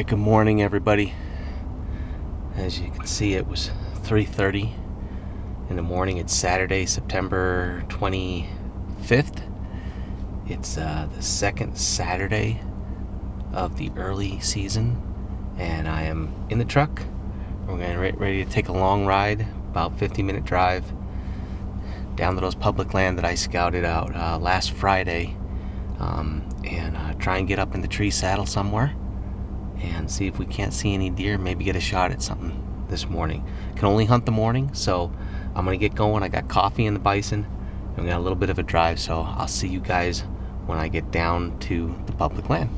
Alright, good morning everybody. As you can see, it was 3:30 in the morning. It's Saturday, September 25th. It's the second Saturday of the early season, and I am in the truck. We're getting ready to take a long ride, about 50-minute drive down to those public land that I scouted out last Friday, and try and get up in the tree saddle somewhere and see if we can't see any deer, maybe get a shot at something this morning. Can only hunt the morning, so I'm gonna get going. I got coffee in the bison, and we got a little bit of a drive, so I'll see you guys when I get down to the public land.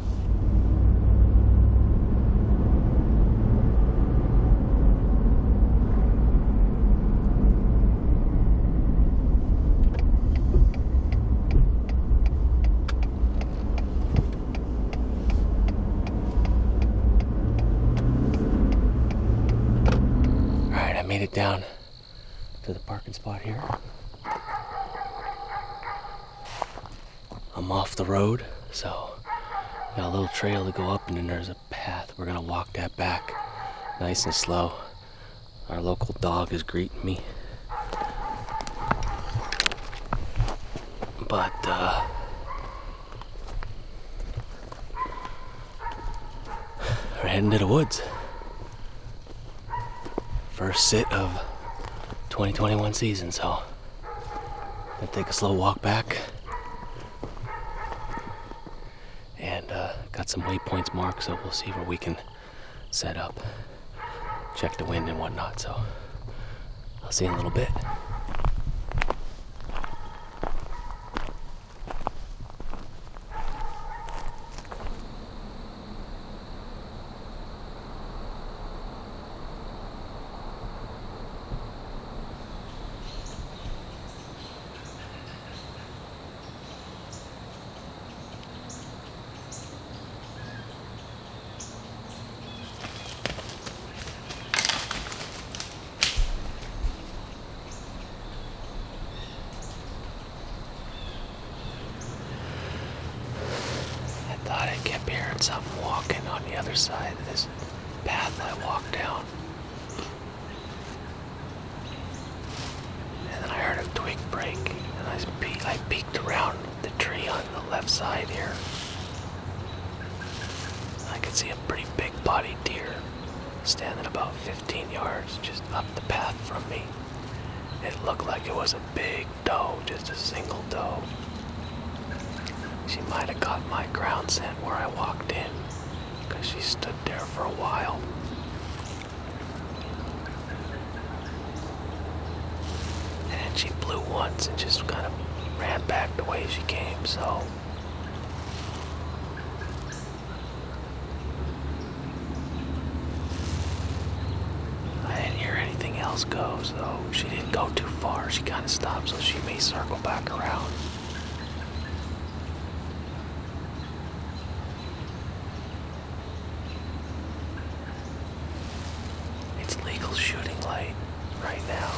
Made it down to the parking spot here. I'm off the road, so got a little trail to go up, and then there's a path. We're gonna walk that back nice and slow. Our local dog is greeting me, but we're heading to the woods. First sit of 2021 season, so gonna take a slow walk back, and got some waypoints marked, so we'll see where we can set up, check the wind and whatnot. So I'll see you in a little bit. Thought I kept hearing something walking on the other side of this path I walked down. And then I heard a twig break, and I peeked around the tree on the left side here. I could see a pretty big bodied deer standing about 15 yards just up the path from me. It looked like it was a big doe, just a single doe. She might have got my ground scent where I walked in, because she stood there for a while. And then she blew once and just kind of ran back the way she came, so I didn't hear anything else go, so she didn't go too far. She kind of stopped, so she may circle back around. Legal shooting light right now.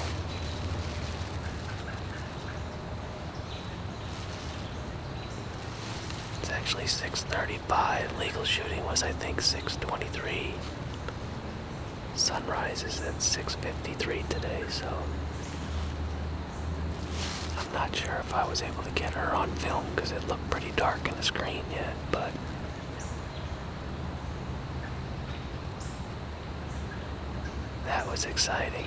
It's actually 6:35. Legal shooting was, I think, 6:23. Sunrise is at 6:53 today, so I'm not sure if I was able to get her on film because it looked pretty dark in the screen yet, but that was exciting.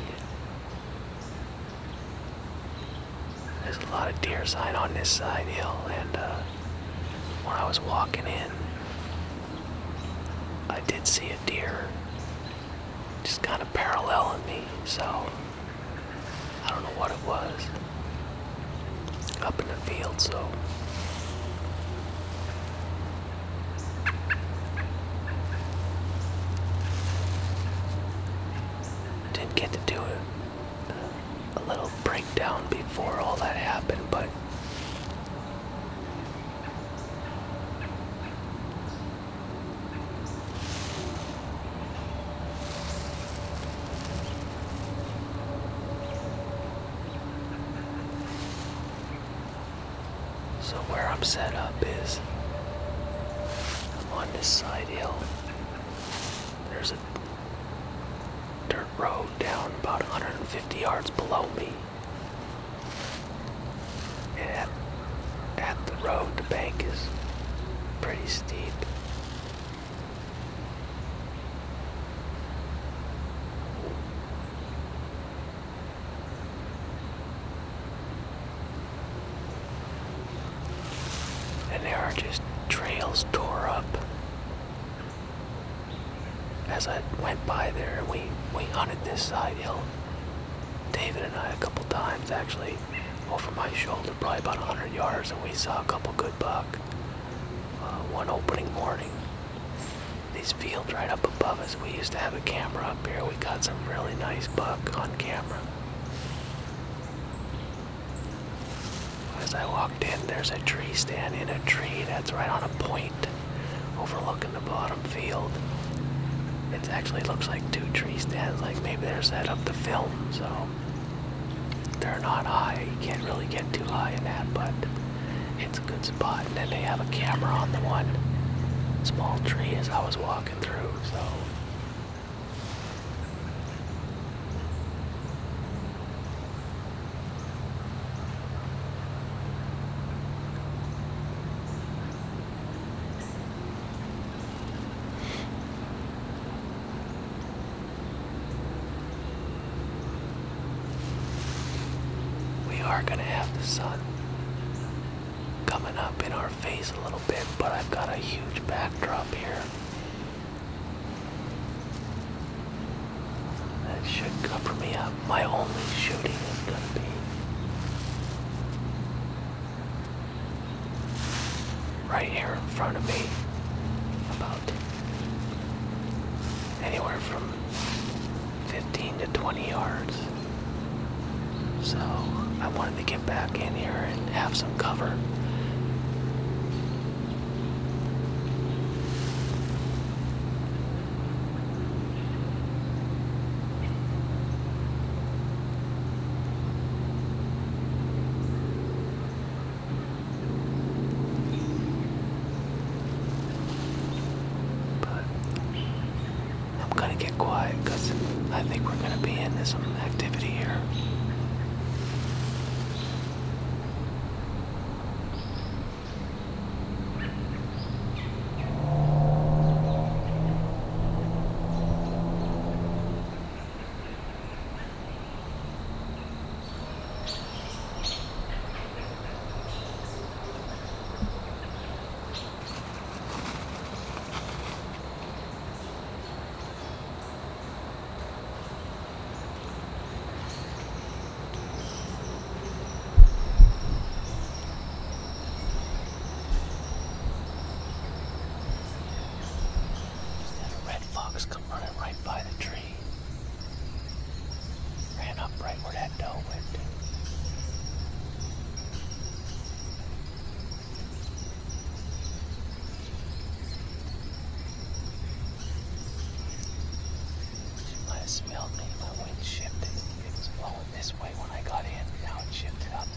There's a lot of deer sign on this side hill, and when I was walking in, I did see a deer just kind of paralleling me, so I don't know what it was. Up in the field, so get to do a little breakdown before all that happened, but so where I'm set up is I'm on this side hill. There's a dirt road down about 150 yards below me. And at the road, the bank is pretty steep. And there are just trails tore up. As I went by there, we hunted this side hill, David and I, a couple times actually, over my shoulder, probably about 100 yards, and we saw a couple good buck. One opening morning. These fields right up above us, we used to have a camera up here. We got some really nice buck on camera. As I walked in, there's a tree stand in a tree that's right on a point overlooking the bottom field. It actually looks like two tree stands, like maybe they're set up to film, so they're not high. You can't really get too high in that, but it's a good spot. And then they have a camera on the one small tree as I was walking through, so. We are gonna have the sun coming up in our face a little bit, but I've got a huge backdrop here that should cover me up. My only shooting is gonna be right here in front of me, about anywhere from 15 to 20 yards. So I wanted to get back in here and have some cover. But I'm gonna get quiet because I think we're gonna be in some activity here. Come running right by the tree. Ran up right where that doe went. She might have smelled me. My wind shifted. It was blowing this way when I got in. Now it shifted up.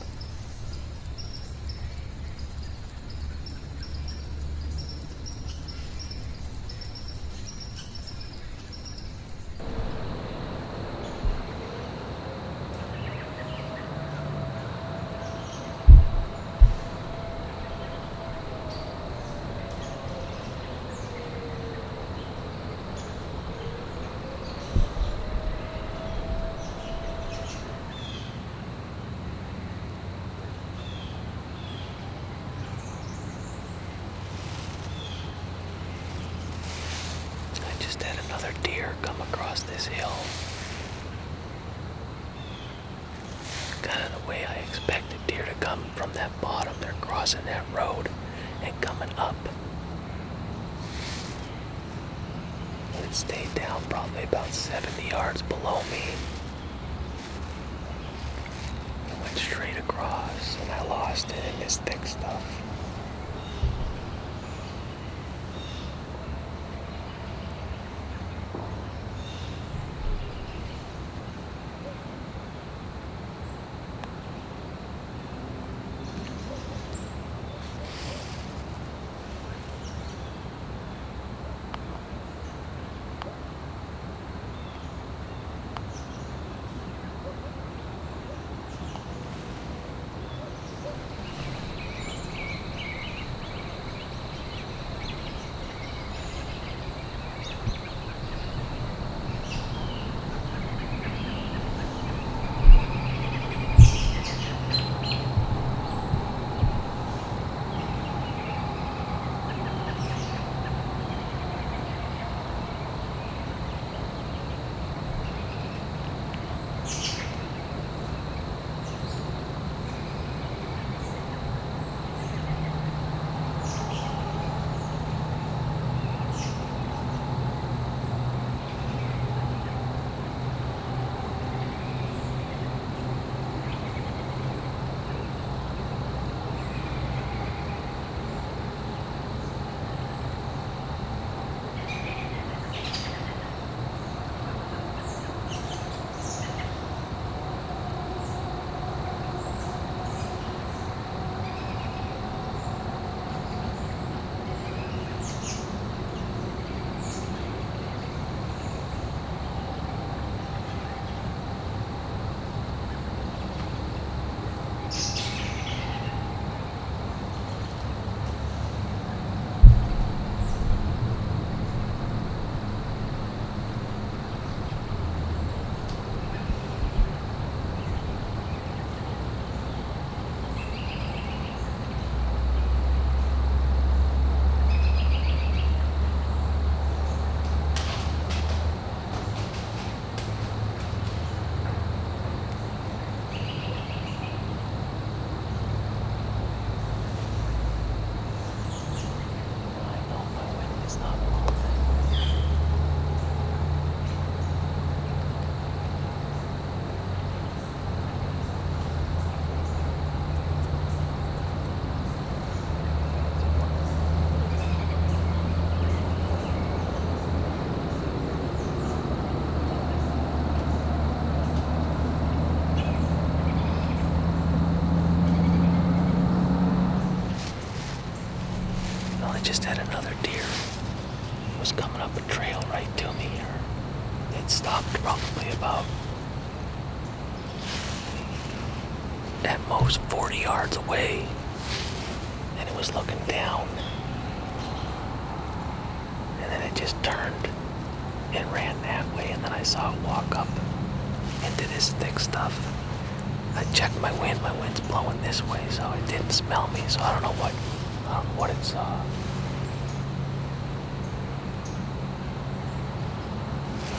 Just had another deer come across this hill. Kind of the way I expected deer to come from that bottom. They're crossing that road and coming up. It stayed down probably about 70 yards below me. It went straight across and I lost it in this thick stuff. right to me, or it stopped probably about at most 40 yards away, and it was looking down, and then it just turned and ran that way, and then I saw it walk up into this thick stuff. I checked my wind. My wind's blowing this way, so it didn't smell me. So I don't know what it saw.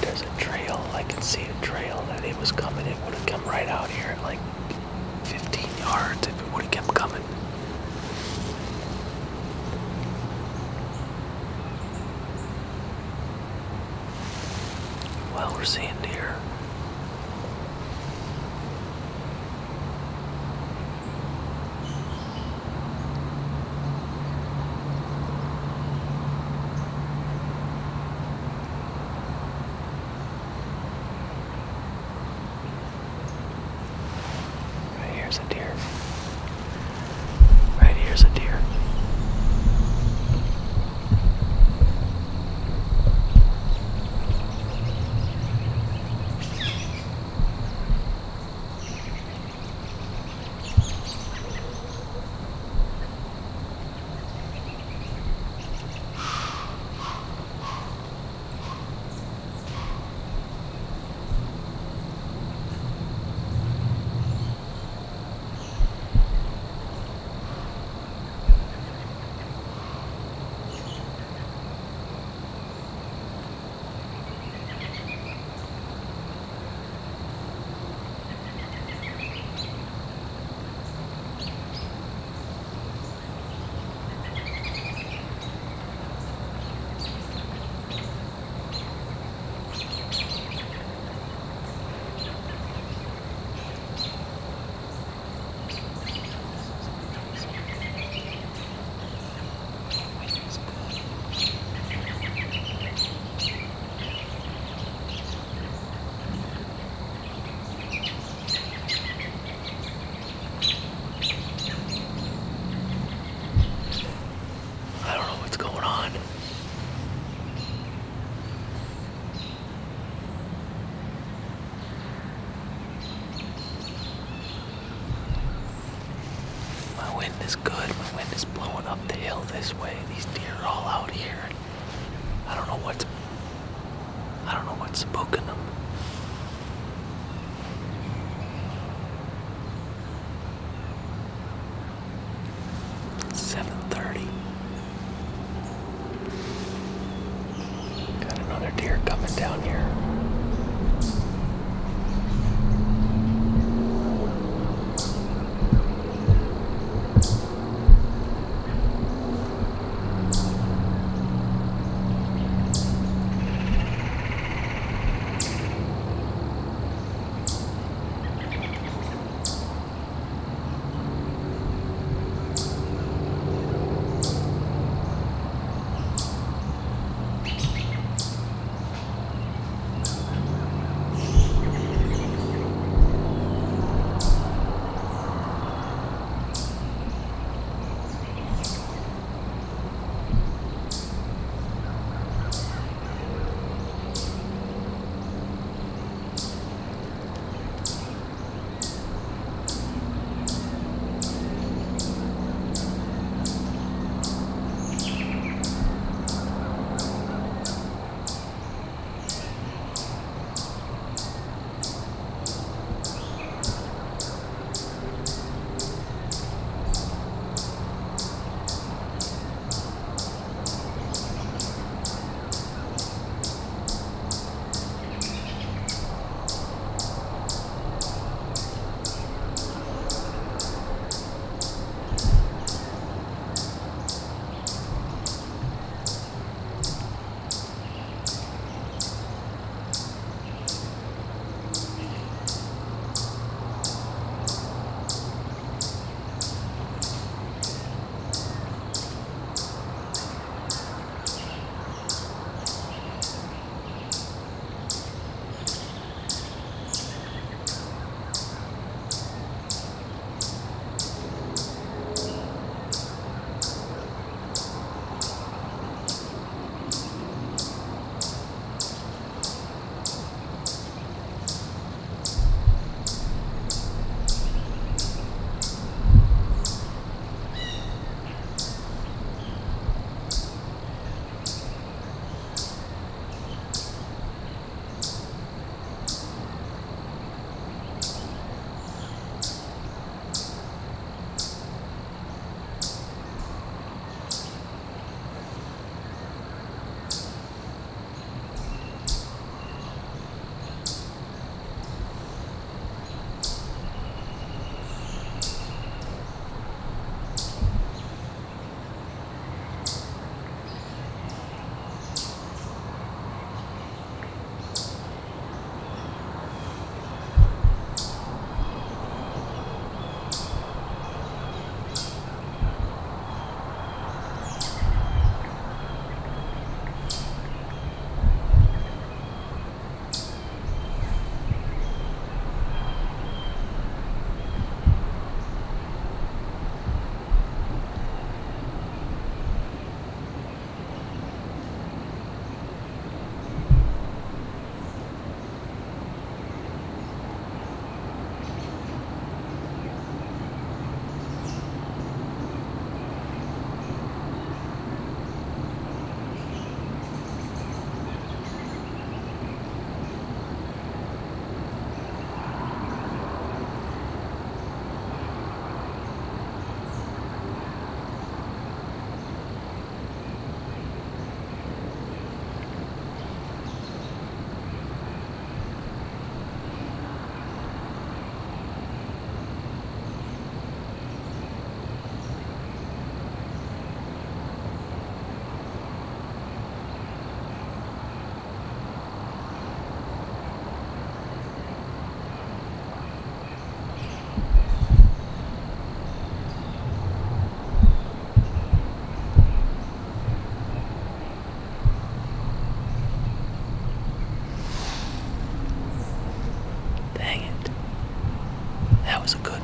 There's a trail. I can see a trail that it was coming. It would have come right out here at like 15 yards if it would have kept coming. Well, we're seeing deer. Right here's a deer. Right here's a deer. Is good. My wind is blowing up the hill this way. These deer are all out here. I don't know what's spooking them. It's 7:30. Got another deer coming down here.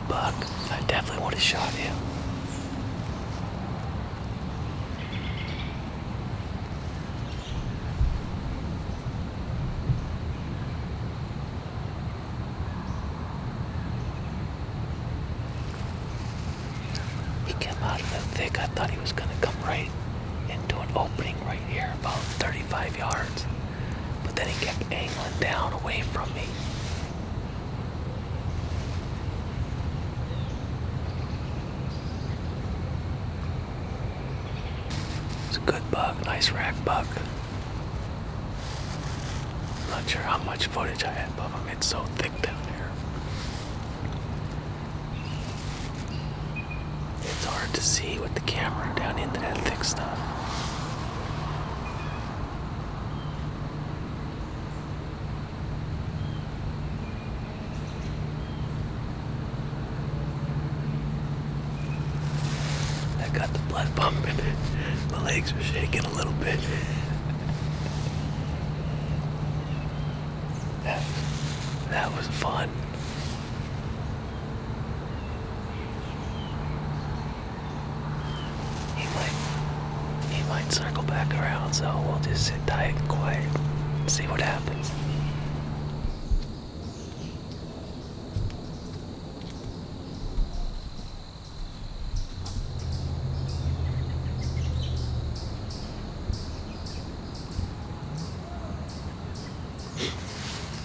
buck. I definitely would have shot him. He came out of the thick. I thought he was gonna come right into an opening right here, about 35 yards. But then he kept angling down away from me. It's a good buck, nice rack buck. Not sure how much footage I had of him. It's so thick down there. It's hard to see with the camera down into that thick stuff. I got the blood pumping. My legs are shaking a little bit. That was fun. He might circle back around, so we'll just sit tight and quiet and see what happens.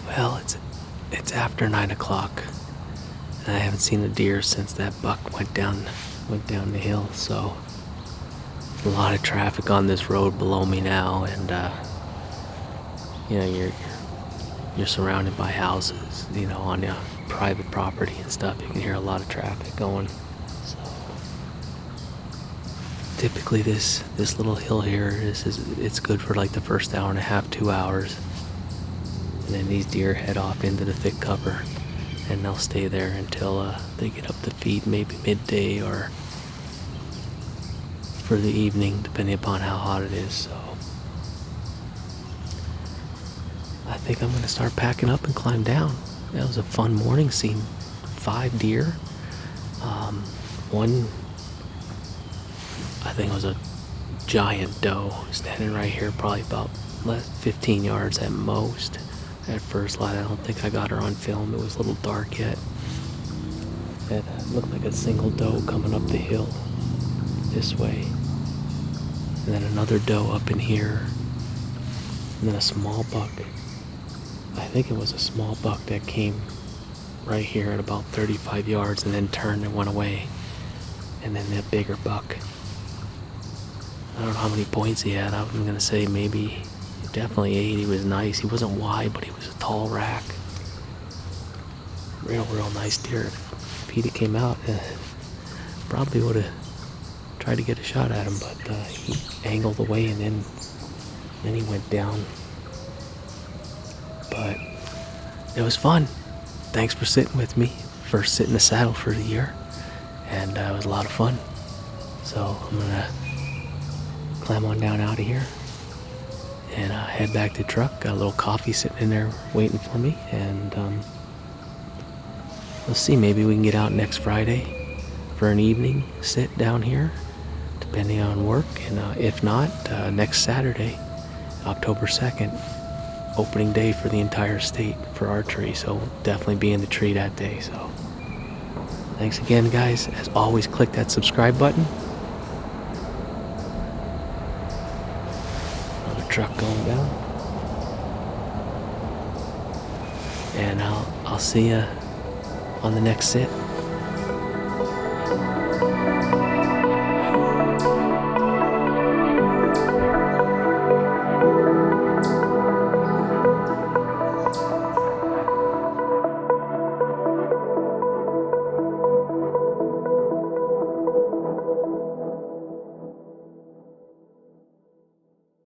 Well, it's after 9 o'clock, and I haven't seen a deer since that buck went down the hill. So a lot of traffic on this road below me now, and you're surrounded by houses, on your private property and stuff. You can hear a lot of traffic going. So typically this little hill here it's good for like the first hour and a half, 2 hours. And then these deer head off into the thick cover, and they'll stay there until they get up to feed, maybe midday or for the evening, depending upon how hot it is. So I think I'm going to start packing up and climb down. That was a fun morning, seeing 5 deer. One, I think it was a giant doe standing right here, probably about 15 yards at most. At first light, I don't think I got her on film. It was a little dark yet. It looked like a single doe coming up the hill this way. And then another doe up in here. And then a small buck. I think it was a small buck that came right here at about 35 yards and then turned and went away. And then that bigger buck. I don't know how many points he had. I'm going to say maybe... definitely 8. He was nice. He wasn't wide, but he was a tall rack. Real nice deer. If he'd have came out, probably would have tried to get a shot at him, but he angled away and then he went down. But it was fun. Thanks for sitting with me. First sit in the saddle for the year, and it was a lot of fun. So I'm gonna climb on down out of here and head back to the truck. Got a little coffee sitting in there waiting for me, and let's see, maybe we can get out next Friday for an evening sit down here, depending on work, and if not, next Saturday, October 2nd, opening day for the entire state for archery, so we'll definitely be in the tree that day. So thanks again, guys. As always, click that subscribe button. Truck going down, and I'll see you on the next sit.